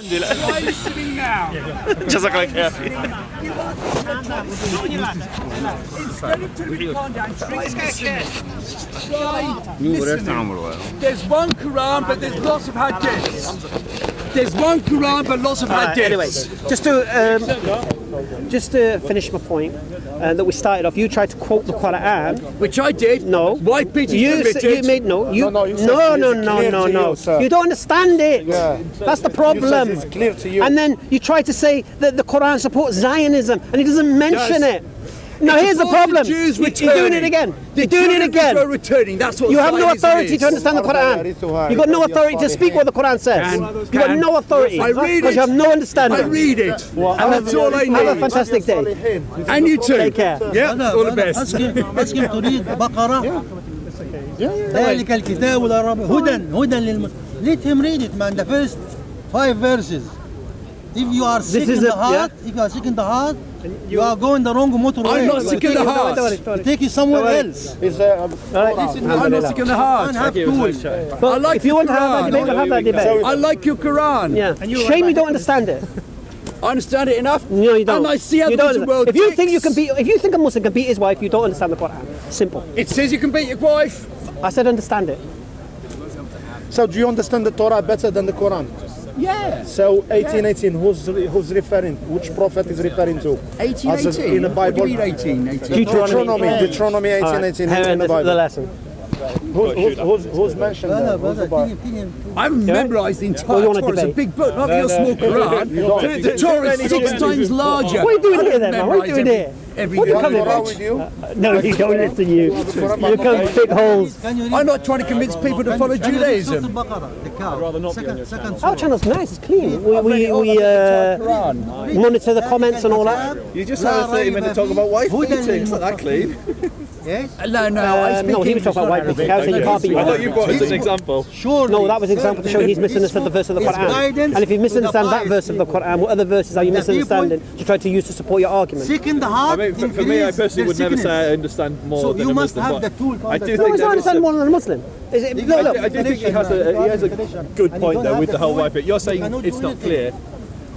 Why are you listening now? جزاك الله خير. Instead of telling me to calm down, try and listen. There's one Quran, but there's lots of hadiths. There's one Quran, but lots of hadiths. Anyway, just to finish my point that we started off, you tried to quote the Quran, which I did. No, white beaters you made no. You no. You don't understand it. Yeah. That's the problem. It's clear to you. And then you try to say that the Quran supports Zionism, and he doesn't mention it. Now here's the problem. You're doing it again. You're doing it again. Returning. That's what you have no authority to understand the Quran. You've got no authority to speak what the Quran says. You've got no authority because you have no understanding. I read it. And that's all I need. Have a fantastic day. And you too. Take care. Yeah, all the best. Ask him to read Baqarah. ذلك الكتاب لا ريب هدى للمتقين. Let him read it, man. The first 5 verses. If you are sick in the heart, you are going the wrong motorway. I'm not sick in the heart. Take you somewhere else. I'm not sick in the heart. But if you want to have that debate, we'll have that debate. I like your Quran. Yeah. Shame you don't understand it. I understand it enough. No, you don't. And I see how the world if you think you can beat, if you think a Muslim can beat his wife, you don't understand the Quran. Simple. It says you can beat your wife. I said understand it. So do you understand the Torah better than the Quran? Yeah. So 1818, who's referring? Which prophet is referring to? 1818 in the Bible. What do you mean 1818? Deuteronomy 1818 in the Bible. The lesson. Who's mentioned that? I've memorised the entire Torah. It's a big book, not your small Quran. The Torah is 6 times larger. What are you doing here then, man? What are you doing here? What are you coming with you? No, you don't listen to you. You come pick holes. I'm not trying to convince people to follow Judaism. Our channel's nice, it's clean. We monitor the comments and all that. You just had a 30-minute talk about wife beating, it's not that clean. Yes? No, he was talking about white people. You can't beat I thought you brought it as an example. No, that was an example to show he's misunderstood the verse of the Quran. And if you misunderstand that verse of the Quran, what other verses are you misunderstanding to try to use to support your argument? Sick in the heart. I mean, for me, I personally would never say I understand more than a Muslim. So you must have the tool. I do no, think he's not understanding more than a Muslim. I do think he has a good point though with the whole wife. You're saying it's not clear.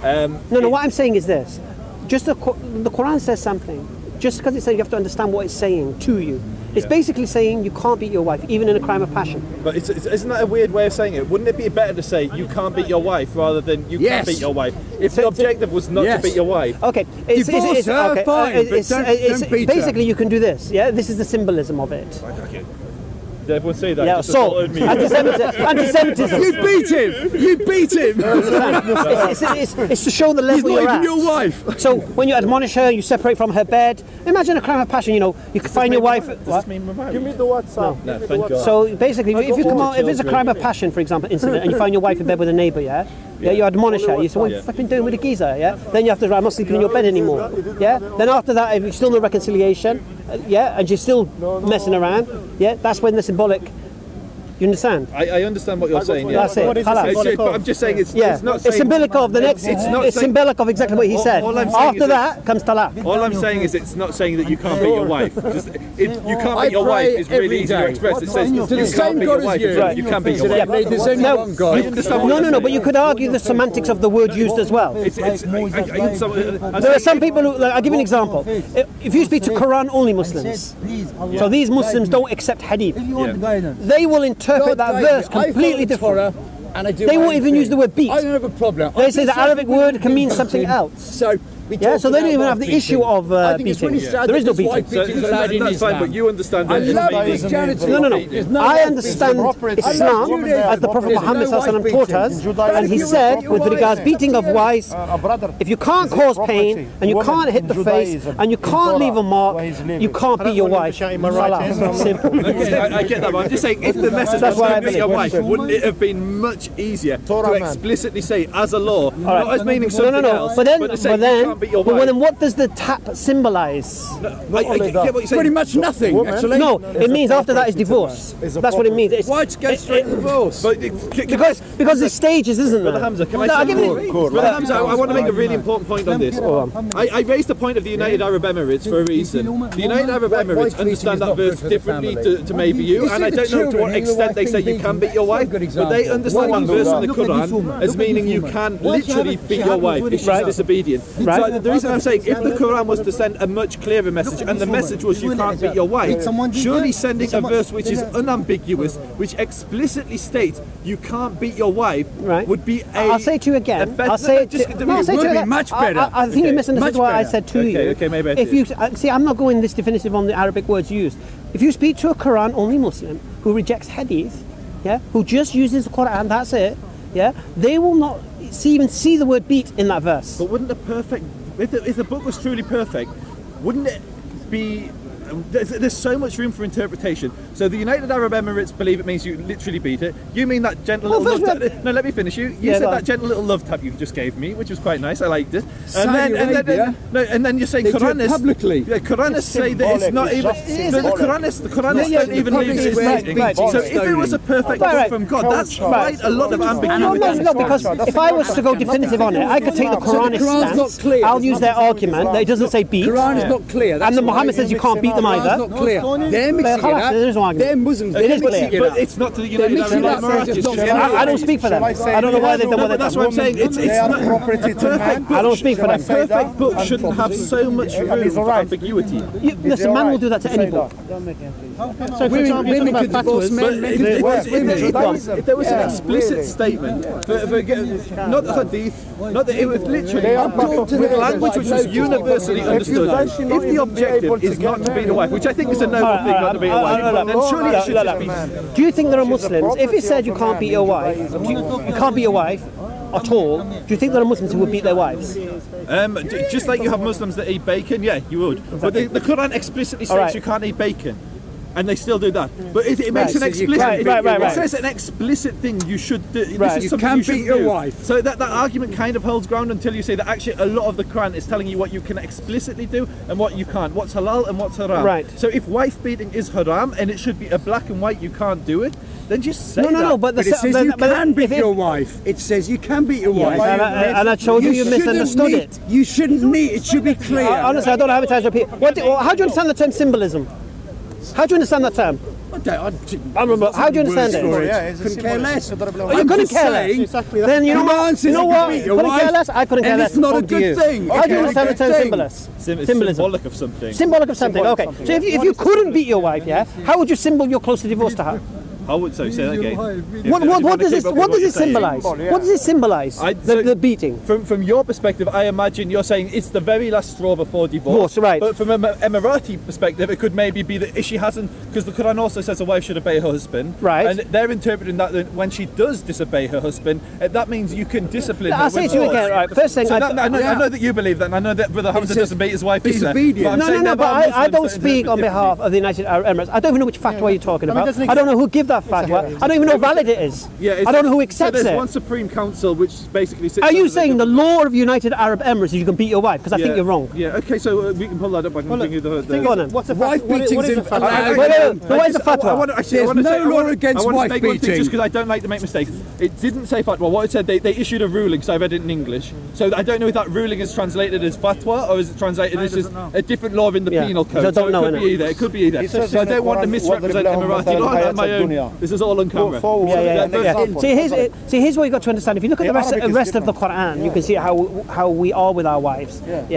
No, what I'm saying is this. Just the Quran says something. Just because it's saying, you have to understand what it's saying to you. It's basically saying you can't beat your wife, even in a crime of passion. But isn't that a weird way of saying it? Wouldn't it be better to say you can't beat your wife rather than you can't beat your wife? If the objective was not to beat your wife. Okay. Divorce her, fine, but don't beat her. Basically, you can do this. Yeah, this is the symbolism of it. Okay. Did everyone say that? Yeah, so anti-Semitism. You beat him. You beat him. It's to show the level you're at. He's not even your wife. So when you admonish her, you separate from her bed. Imagine a crime of passion. You know, you can find your wife. Give me the WhatsApp. No, thank God. So basically, if it's a crime of passion, for example, incident, and you find your wife in bed with a neighbour, you admonish her. You say, "What have you fucking doing with the geezer?" Yeah. Then you have to write, "I'm not sleeping in your bed anymore." Yeah. Then after that, if you still no reconciliation, and she's still messing around, that's when the symbolic. You understand? I understand what you're saying. Yeah. That's it. But I'm just saying it's not saying. It's symbolic of the next. It's symbolic of exactly what he said. After that comes talaq. All I'm saying is it's not saying that you can't beat your wife. You can't beat your wife is really easy to express. It says you can't beat your wife. You can't beat your wife. There's only one God. No. But you could argue the semantics of the word used as well. There are some people who. I'll give you an example. If you speak to Quran only Muslims, so these Muslims don't accept hadith. They will interpret that verse completely different. They won't even use the word beat. I don't have a problem. They say the Arabic word can mean something else. So they don't even have the issue of beating. There is no beating. That's fine, but you understand that. No. I understand Islam as the Prophet Muhammad taught us, and he said, with regards beating of wives, if you can't cause pain, and you can't hit the face, and you can't leave a mark, you can't beat your wife. Simple. I get that, but I'm just saying, if the message was to beat your wife, wouldn't it have been much easier to explicitly say, as a law, not as meaning something else, but to say you can't beat your But wife. then what does the tap symbolize? I get what you're saying. Pretty much nothing, actually. No, it means after that is divorce. That's what it means. It's, Why to go straight to divorce? But because there's stages, isn't there? Brother Hamza, can I No, I'll say give it- Brother Hamza, I want to make a really important point on this. I raised the point of the United Arab Emirates for a reason. The United Arab Emirates understand that verse differently to maybe you, and I don't know to what extent they say you can beat your wife, but they understand that verse in the Quran as meaning you can literally beat your wife if she's disobedient. So the reason I'm saying, if the Quran was to send a much clearer message, and the message was you can't beat your wife, surely sending a verse which is unambiguous, which explicitly states you can't beat your wife, would be a... I'll say it to you again. I'll say it to you again. Much better. I think you misunderstood what I said to you. Okay, maybe I If you see, I'm not going this definitive on the Arabic words used. If you speak to a Quran-only Muslim who rejects hadith, who just uses the Quran, that's it, they will not even see the word beat in that verse. But wouldn't the perfect... If the book was truly perfect, wouldn't it be... There's so much room for interpretation. So the United Arab Emirates believe it means you literally beat it. You mean that gentle little love tap? No, let me finish. You said that gentle little love tap you just gave me, which was quite nice. I liked it. And then you're saying Quranists publicly. Yeah, Quranists say that it's not even. The Quranists don't even leave this meaning. So if it was a perfect book from God, that's quite a lot of ambiguity. No, because if I was to go definitive on it, I could take the Quranist stance. I'll use their argument that it doesn't say beat. Quran is not clear. And then Muhammad says you can't beat them either. It's not clear. They're mixing it up. They're Muslims. It is clear. But it's not to the United Arab Emirates. I don't speak for them. I don't know why they've done what they've That's done. what I'm saying. It's not perfect book. I don't speak for them. A perfect book shouldn't have so much room for ambiguity. Listen, man will do that to any book. So, for example, you're talking about fatwas. If there was an explicit statement, not the hadith, not that it was literally with language which was universally understood. If the objective is not to beat a wife, which I think is a noble thing, not to beat a wife, then surely it should just be. Do you think there are Muslims, if it said you can't beat your wife, you can't beat your wife at all, do you think there are Muslims who would beat their wives? Just like you have Muslims that eat bacon, yeah, you would. Exactly. But the Quran explicitly states you can't eat bacon. And they still do that. But it makes an explicit it says an explicit thing you should do. You can beat your wife. So that argument kind of holds ground until you say that actually a lot of the Quran is telling you what you can explicitly do and what you can't. What's halal and what's haram. Right. So if wife beating is haram and it should be a black and white, you can't do it, then just say that. No, but it says you can beat your wife. It says you can beat your wife. And I told you misunderstood it. You shouldn't need, it should be clear. Honestly, I don't know how many times I repeat. How do you understand the term symbolism? How do you understand that term? I remember. How do you understand it? Couldn't care less. You couldn't care less. Then you know what? You know what? Couldn't care less. I couldn't care less. It's not a good thing. How do you understand the term symbolism? Symbolic of something. Symbolic of something. Okay. So if you couldn't beat your wife, how would you symbol your close to divorce to her? I would say that again. What does it symbolize? What does it symbolize? The beating. From your perspective, I imagine you're saying it's the very last straw before divorce. Right. But from an Emirati perspective, it could maybe be that if she hasn't, because the Quran also says a wife should obey her husband. Right. And they're interpreting that when she does disobey her husband, that means you can discipline her. I'll say it to you again. Right. First thing, I know that you believe that, and I know that Brother Hamza doesn't beat his wife either. No, but I don't speak on behalf of the United Arab Emirates. I don't even know which fatwa you're talking about. I don't know who give that fatwa. I don't even know how valid it is. I don't know who accepts there's it. one Supreme Council which basically sits. Are you saying the law of United Arab Emirates is you can beat your wife? Because I think you're wrong. Yeah, okay, so we can pull that up. I can bring you the... Go on then. What's a wife beating? What is the fatwa? There's no law against wife beating. Just because I don't like to make mistakes. It didn't say fatwa. What it said, they issued a ruling, so I read it in English. So I don't know if that ruling is translated as fatwa or is it translated as just a different law in the penal code. So I don't know. It could be either. So I don't want to misrepresent Emirati law on my own. This is all on camera. See, here's what you got to understand. If you look at the rest of the Quran, you can see how we are with our wives. We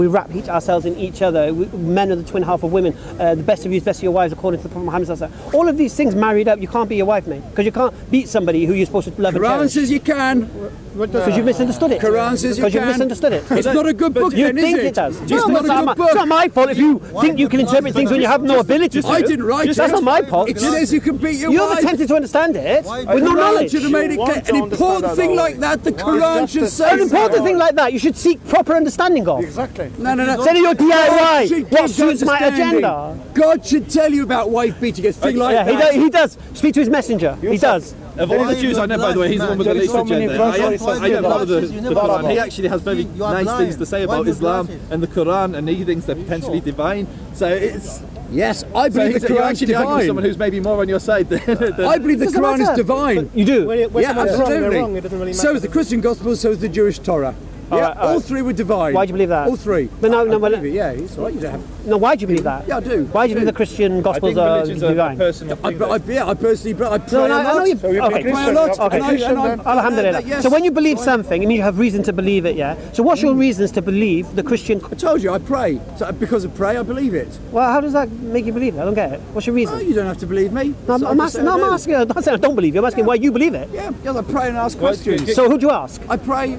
wrap ourselves in each other. Men are the twin half of women. The best of you is best of your wives, according to the Prophet Muhammad. All of these things married up, you can't beat your wife, mate, because you can't beat somebody who you're supposed to love and cherish. Quran says you can. Because you've misunderstood it. Quran says you can. Because you've misunderstood it. It's not a good book, you then, think is it does. It's not a good book. It's not my fault if you think you can interpret things when you have no ability to. I didn't write it. That's not my fault. It says you can beat your wife. You've attempted to understand it with no knowledge. Should have made it clear. An important thing like that, the Quran should say. An important thing like that, you should seek proper understanding of. Exactly. No. Instead of your DIY, what suits my agenda. God should tell you about wife beating. A thing like that. He does. Speak to his messenger. He does. Of all the Jews I know, by the way, he's the one with the least agenda. I don't bother the Quran. He actually has very nice things to say about Islam and the Quran, and he thinks they're potentially divine. So it's... Yes, I believe the Quran is divine. Someone who's maybe more on your side than I believe the Quran is divine. You do? Yeah, absolutely. So is the Christian Gospel, so is the Jewish Torah. Yeah, all three were divine. Why do you believe that? All three. But no, yeah, it's all right. You don't have. No, why do you believe that? Yeah, I do. Why do you believe the Christian Gospels are divine? I personally, I pray a lot. I know you. Okay. Pray a lot. Alhamdulillah. So when you believe something, I mean, you have reason to believe it, yeah. So what's your reasons to believe the Christian? I told you, I pray. So because of pray, I believe it. Well, how does that make you believe it? I don't get it. What's your reason? Oh, you don't have to believe me. No, I'm asking. I'm not saying I don't believe you. I'm asking why you believe it. Yeah, because I pray and ask questions. So who do you ask? I pray.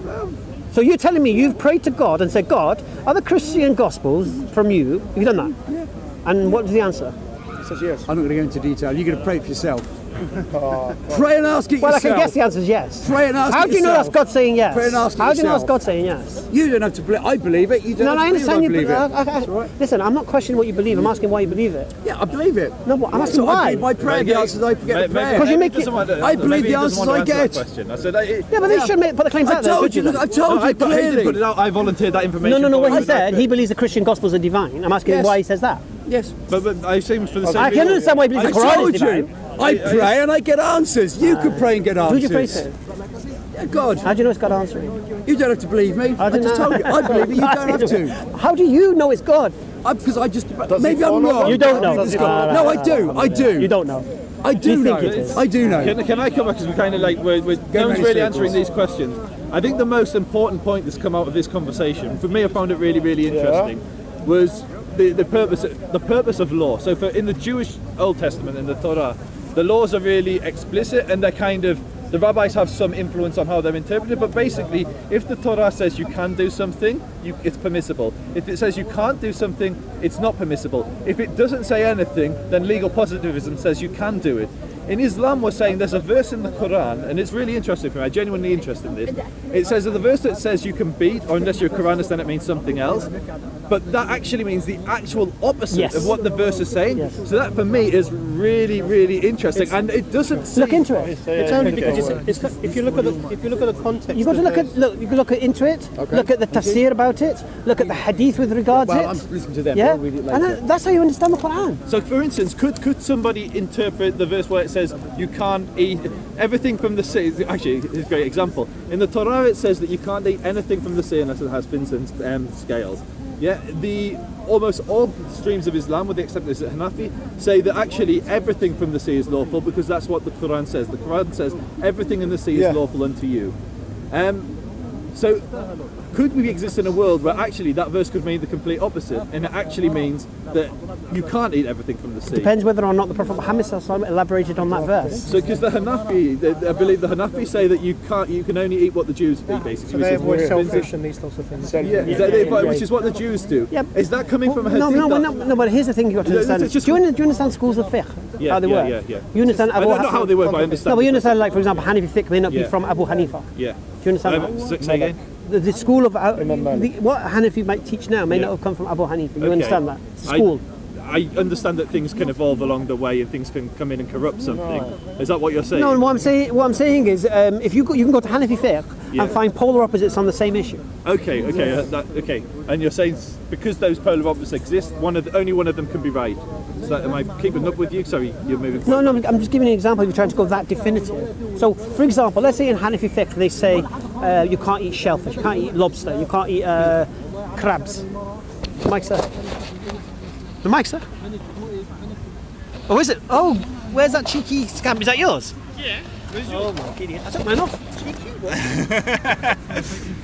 So you're telling me you've prayed to God and said, God, are the Christian Gospels from you? Have you done that? Yeah. And what was the answer? He says yes. I'm not going to go into detail. You're going to pray it for yourself. Pray and ask it yourself. Well, I can guess the answer is yes. Pray and ask How it do you know yourself. that's God saying yes? Pray and ask it How do you know yourself. that's God saying yes? You don't have to believe. I believe it. You don't have to believe I believe it. Listen, I'm not questioning what you believe. I'm asking why you believe it. Yeah, I believe it. No, I'm asking why. I believe my prayer, the answers I get. Because you make it. I believe the answers I get. I said, Yeah, but they should put the claims out there. I told you clearly. put it out. I volunteered that information. No. What he said, he believes the Christian Gospels are divine. I'm asking him why he says that. Yes. But I assume for the same I can understand why he believes the Quran is divine. I pray and I get answers. You could pray and get answers. Who do you pray to? Yeah, God. How do you know it's God answering? You don't have to believe me. I just told you. I believe it. You don't have to. How do you know it's God? Because I just. Maybe I'm wrong. You don't know. No, I do. I do. You don't know. I do know. Think it is. I do know. Can I come back because we're kind of like no one's really answering these questions. I think the most important point that's come out of this conversation, for me, I found it really, really interesting, was the purpose of law. So in the Jewish Old Testament and the Torah, the laws are really explicit and they're kind of, the rabbis have some influence on how they're interpreted, but basically if the Torah says you can do something, it's permissible. If it says you can't do something, it's not permissible. If it doesn't say anything, then legal positivism says you can do it. In Islam, we're saying there's a verse in the Quran, and it's really interesting for me, I'm genuinely interested in this. It says that the verse that says you can beat, or unless you're a Quranist, then it means something else. But that actually means the actual opposite of what the verse is saying. Yes. So that for me is really, really interesting, and it doesn't seem... Look into it. It's only because if you look at the context, you've got to you can look into it. Okay. Look at the tafsir about it. Look at the hadith with regards to it. I'm listening to them. Yeah, I'll read it later. and that's how you understand the Quran. So, for instance, could somebody interpret the verse where it says you can't eat everything from the sea? Actually, it's a great example. In the Torah, it says that you can't eat anything from the sea unless it has fins and scales. Yeah, almost all streams of Islam, with the exception of Hanafi, say that actually everything from the sea is lawful because that's what the Quran says. The Quran says everything in the sea is lawful unto you. So could we exist in a world where actually that verse could mean the complete opposite, and it actually means that you can't eat everything from the sea? Depends whether or not the Prophet Muhammad elaborated on that verse. So because the Hanafi, I believe the Hanafi say that you can only eat what the Jews eat, basically. So they avoid selfish and these sorts of things. Which is what the Jews do. Yep. Is that coming from a hadith? No, but here's the thing you've got to understand. Do you understand schools of fiqh? Yeah, how they work? Yeah. You understand I don't know how they work, but I understand. No, but you understand, like, for example, Hanafi fiqh may not be from Abu Hanifa. Yeah. Do you understand that? Say again? The school of what Hanafi might teach now may not have come from Abu Hanifa. You understand that? School. I understand that things can evolve along the way and things can come in and corrupt something. Is that what you're saying? No, what I'm saying is, if you can go to Hanafi fiqh and find polar opposites on the same issue. Okay. And you're saying because those polar opposites exist, only one of them can be right. So am I keeping up with you? Sorry, you're moving forward. No, I'm just giving you an example if you're trying to go that definitive. So, for example, let's say in Hanafi fiqh they say you can't eat shellfish, you can't eat lobster, you can't eat crabs. The mic, sir. The mic, sir. Oh, is it? Oh, where's that cheeky scamp? Is that yours? Yeah. Oh my idiot! I took mine off.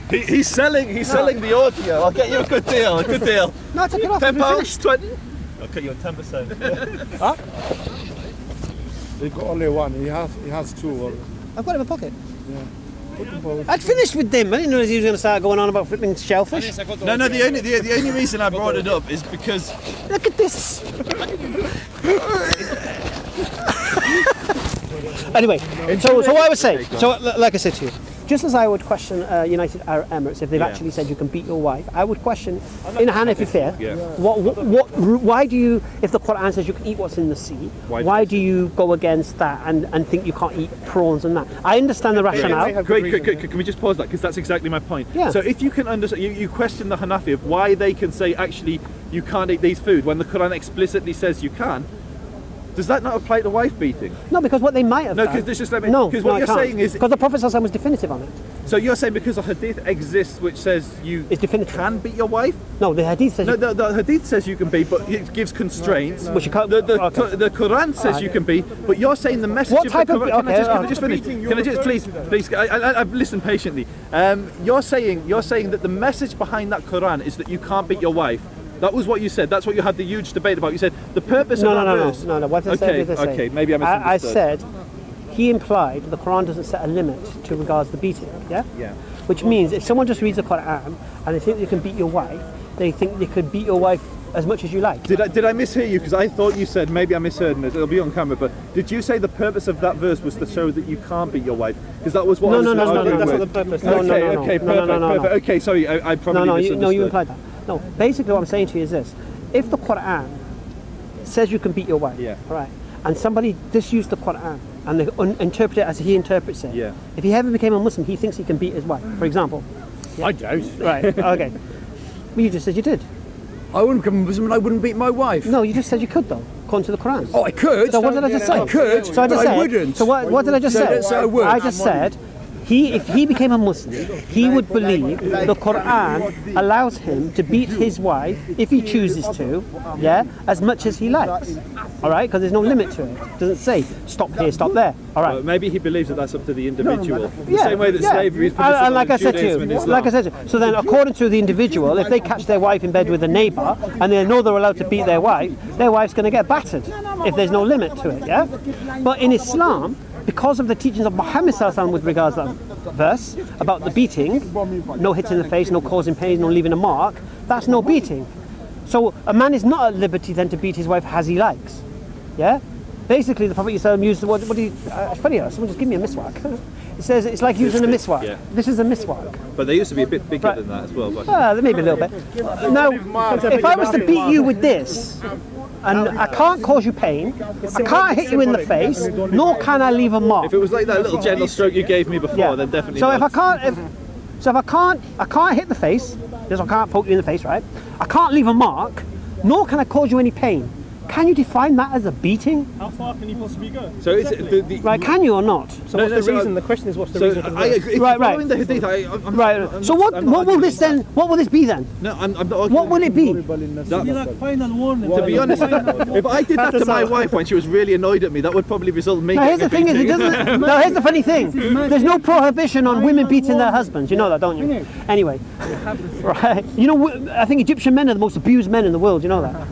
He's selling the audio. I'll get you a good deal. No, I took it off. £10, 20. I'll cut you on 10%. Huh? They got only one. He has two. I've got it in my pocket. Yeah. I'd finished with them. I didn't know he was going to start going on about flipping shellfish. No. The only reason I brought it up is because look at this. Anyway, so what I was saying. So, like I said to you, just as I would question United Arab Emirates if they've actually said you can beat your wife, I would question in a Hanafi fair. Why do you, if the Quran says you can eat what's in the sea, why do you go against that and think you can't eat prawns and that? I understand the rationale. Great. Can we just pause that, because that's exactly my point. Yeah. So if you can understand, you question the Hanafi of why they can say actually you can't eat these food when the Quran explicitly says you can. Does that not apply to wife beating? No, because what they might have No, done. because what you're can't. saying is... Because the Prophet ﷺ was definitive on it. So you're saying because a hadith exists which says you can beat your wife? No, the hadith says... No, the hadith says you can beat, but it gives constraints. Which you can't... The Quran says you can beat, but you're saying the message What of type the of... Quran... Okay, Can I just finish? Can I just, please, I've listened patiently. You're saying that the message behind that Quran is that you can't beat your wife. That was what you said. That's what you had the huge debate about. You said the purpose of that verse... No. What I said is okay, maybe I misunderstood. I said he implied the Quran doesn't set a limit to regards the beating. Yeah. Yeah. Which means if someone just reads the Quran and they think they can beat your wife, they think they could beat your wife as much as you like. Did I mishear you? Because I thought you said, maybe I misheard, and it'll be on camera, but did you say the purpose of that verse was to show that you can't beat your wife? Because that was what I was No, that's not the purpose. Okay, perfect. Okay, sorry, I probably misunderstood. No, you implied that. No, basically what I'm saying to you is this. If the Quran says you can beat your wife, all right, and somebody disused the Quran and they interpret it as he interprets it, if he ever became a Muslim, he thinks he can beat his wife, for example. I don't. Right, okay. Well, you just said you did. I wouldn't become a Muslim and I wouldn't beat my wife. No, you just said you could, though, according to the Quran. Oh, I could. So what did I just say? I could, so I just but said, I wouldn't. So what did I just say? So I would. I just said, if he became a Muslim, he would believe the Quran allows him to beat his wife, if he chooses to, as much as he likes. All right, because there's no limit to it. It doesn't say stop here, stop there. All right. Well, maybe he believes that that's up to the individual. The same way that slavery is permissible and like I said to Judaism and you, Islam. so then according to the individual, if they catch their wife in bed with a neighbour and they know they're allowed to beat their wife's going to get battered if there's no limit to it. Yeah. But in Islam, because of the teachings of Muhammad ﷺ with regards to that verse about the beating, no hits in the face, no causing pain, no leaving a mark, that's no beating. So a man is not at liberty then to beat his wife as he likes. Yeah? Basically the Prophet ﷺ used the word, it's funny, someone just give me a miswak. It says it's like using a miswak. Yeah. This is a miswak. But they used to be a bit bigger than that as well. Maybe a little bit. Now, if I was to beat you with this, and I can't cause you pain, I can't hit you in the face, nor can I leave a mark. If it was like that little gentle stroke you gave me before, then definitely. So if I can't hit the face, because I can't poke you in the face, right? I can't leave a mark, nor can I cause you any pain. Can you define that as a beating? How far can you possibly go? So is it right? Can you or not? So what's the reason? The question is, what's the reason? For the I agree. Right. Following the hadith, right. So what will this then? What will this be then? No, I'm not arguing. What will it be? Like final warning. To be honest, if I did that to my wife when she was really annoyed at me, that would probably result in me. Now here's the thing: now here's the funny thing. There's no prohibition on women beating their husbands. You know that, don't you? Anyway, right? You know, I think Egyptian men are the most abused men in the world. You know that?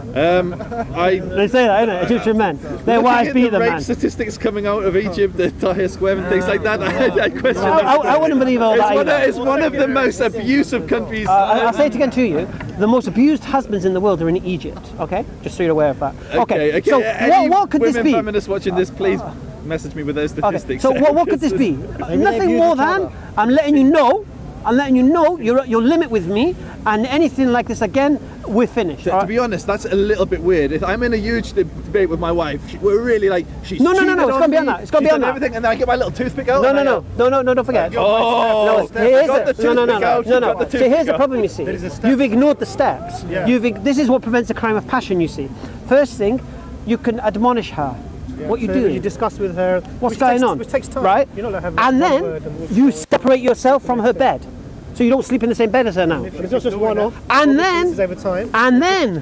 They say that, innit? Egyptian men, their wives beat them, rape man. statistics coming out of Egypt, the Tahrir Square and things like that. I question. I wouldn't believe all that. It's one of the most abusive countries. I'll say it again to you: the most abused husbands in the world are in Egypt. Okay, just so you're aware of that. Okay. So what could this be? Feminists watching this, please message me with those statistics. Okay. So what could this be? Nothing more than I'm letting you know you're at your limit with me, and anything like this again, we're finished. To be honest, that's a little bit weird. If I'm in a huge debate with my wife, we're really like, she's no, it's gonna be on that. It's gonna be on that. Everything, and then I get my little toothpick out. No, don't forget. No. So here's the problem. You see, you've ignored the steps. Yeah. This is what prevents a crime of passion. You see, first thing, you can admonish her. What you do, you discuss with her what's going on, which takes time, right? And then you separate yourself from her bed, so you don't sleep in the same bed as her now. It's not just one-off. And then, over time. And then,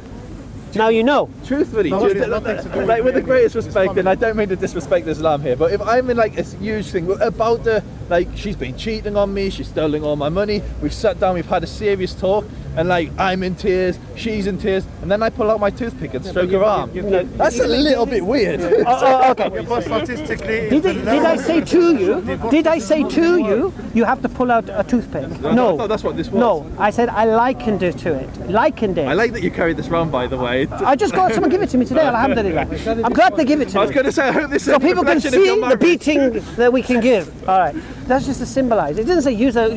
now you know. Truthfully, like with the greatest respect, and I don't mean to disrespect Islam here, but if I'm in like a huge thing about the, like, she's been cheating on me, she's stealing all my money, we've sat down, we've had a serious talk, and like I'm in tears, she's in tears, and then I pull out my toothpick and stroke her arm. That's a little bit weird. Okay. But statistically, Did I say to you? Did I say to you? You have to pull out a toothpick. I No. thought that's what this was. No. I said I likened it to it. Likened it. I like that you carried this round, by the way. I just got someone give it to me today. Alhamdulillah. I'm glad they give it to I me. was going to say, I hope this is So a people can reflection of your see the marriage. beating that we can give. All right, that's just to symbolise. It doesn't say use a.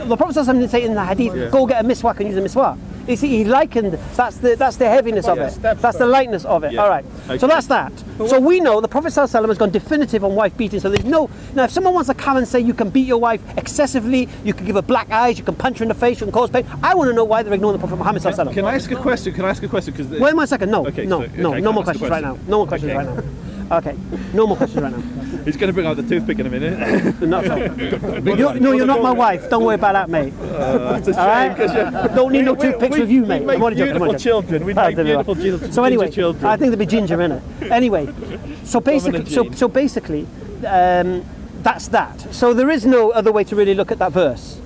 The Prophet ﷺ didn't say in the hadith, go get a miswak and use a miswak. You see, he likened that's the heaviness of it. That's the lightness of it. Yeah. All right, Okay. so that's that. So we know the Prophet ﷺ has gone definitive on wife beating. So there's no. Now, if someone wants to come and say you can beat your wife excessively, you can give her black eyes, you can punch her in the face, you can cause pain. I want to know why they're ignoring the Prophet Muhammad ﷺ. Can I ask a question? Can I ask a question? Because Wait 1 second. No, Okay, no, so- no, okay, no can more I ask a questions right now. question? No more questions right now. Okay, no more questions right now. he's going to bring out the toothpick in a minute. No, you're not my wife. Don't worry about that, mate. It's a All right? shame because Don't need no toothpicks with you, mate. We make I'm only joking, I'm only beautiful joking. children. We make beautiful children. So anyway, children. I think there'll be ginger in it. Anyway, so basically, that's that. So there is no other way to really look at that verse.